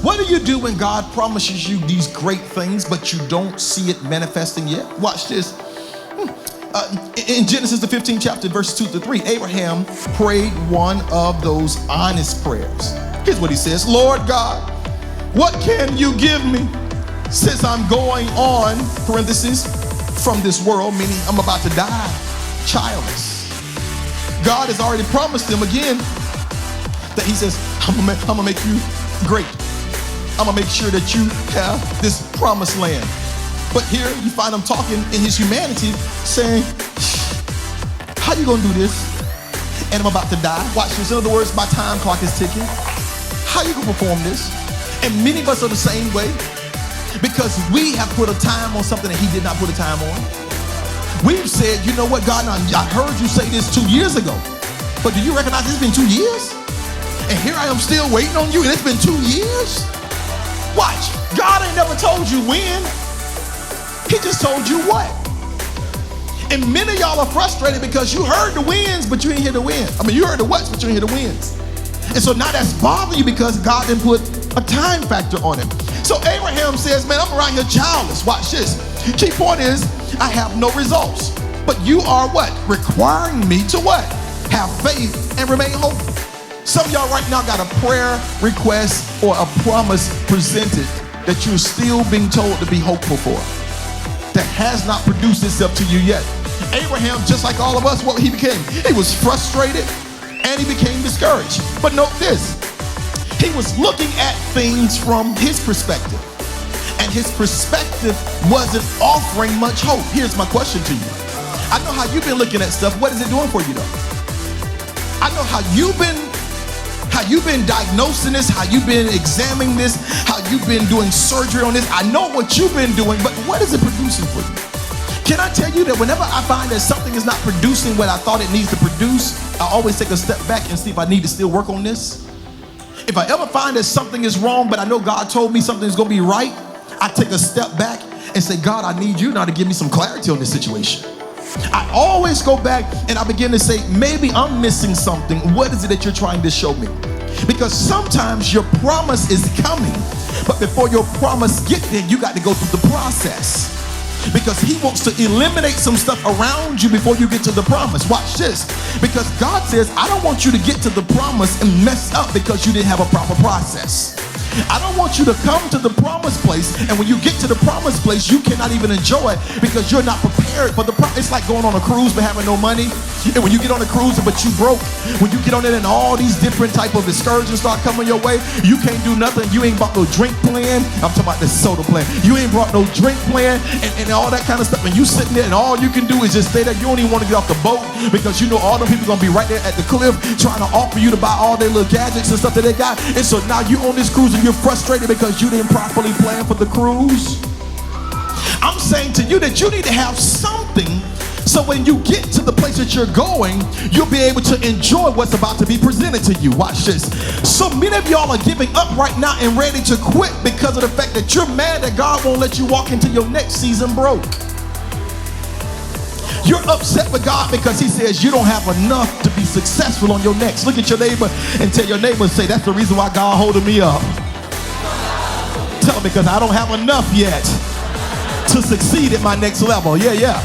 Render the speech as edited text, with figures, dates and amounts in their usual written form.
What do you do when God promises you these great things, but you don't see it manifesting yet? Watch this. In Genesis, the 15th chapter, verses 2 to 3, Abraham prayed one of those honest prayers. Here's what he says. Lord God, what can you give me since I'm going on, parentheses, from this world, meaning I'm about to die childless? God has already promised him again that he says, I'm gonna make you great. I'm gonna make sure that you have this promised land. But here you find him talking in his humanity, saying, how you gonna do this? And I'm about to die. Watch this. In other words, my time clock is ticking. How you gonna perform this? And many of us are the same way, because we have put a time on something that he did not put a time on. We've said, you know what, God, now, I heard you say this 2 years ago, but do you recognize it's been 2 years? And here I am still waiting on you, and it's been 2 years? Watch, God ain't never told you when. He just told you what. And many of y'all are frustrated because you heard the wins, but you ain't hear the win. I mean, you heard the whats, but you ain't hear the wins. And so now that's bothering you because God didn't put a time factor on it. So Abraham says, man, I'm around here childless. Watch this. Key point is, I have no results. But you are what? Requiring me to what? Have faith and remain hopeful. Some of y'all right now got a prayer request or a promise presented that you're still being told to be hopeful for, that has not produced itself to you yet. Abraham, just like all of us, what he became, he was frustrated and he became discouraged. But note this, he was looking at things from his perspective, and his perspective wasn't offering much hope. Here's my question to you. I know how you've been looking at stuff. What is it doing for you though? I know how you've been diagnosing this, how you've been examining this, how you've been doing surgery on this. I know what you've been doing, but what is it producing for you? Can I tell you that whenever I find that something is not producing what I thought it needs to produce, I always take a step back and see if I need to still work on this. If I ever find that something is wrong, but I know God told me something's gonna be right, I take a step back and say, God, I need you now to give me some clarity on this situation. I always go back and I begin to say, maybe I'm missing something. What is it that you're trying to show me? Because sometimes your promise is coming, but before your promise gets there, you got to go through the process. Because he wants to eliminate some stuff around you before you get to the promise. Watch this. Because God says, I don't want you to get to the promise and mess up because you didn't have a proper process. I don't want you to come to the promised place, and when you get to the promised place, you cannot even enjoy it because you're not prepared for the promise. It's like going on a cruise but having no money. And when you get on a cruise but you broke, when you get on it and all these different type of excursions start coming your way, you can't do nothing. You ain't bought no drink plan. I'm talking about the soda plan. You ain't brought no drink plan and all that kind of stuff. And you sitting there and all you can do is just stay there. You don't even want to get off the boat because you know all them people gonna be right there at the cliff trying to offer you to buy all their little gadgets and stuff that they got. And so now you on this cruise and you're frustrated because you didn't properly plan for the cruise. I'm saying to you that you need to have something so when you get to the place that you're going, you'll be able to enjoy what's about to be presented to you. Watch this. So many of y'all are giving up right now and ready to quit because of the fact that you're mad that God won't let you walk into your next season broke. You're upset with God because he says you don't have enough to be successful on your next. Look at your neighbor and tell your neighbor, say, that's the reason why God holding me up. Tell him, because I don't have enough yet to succeed at my next level. Yeah.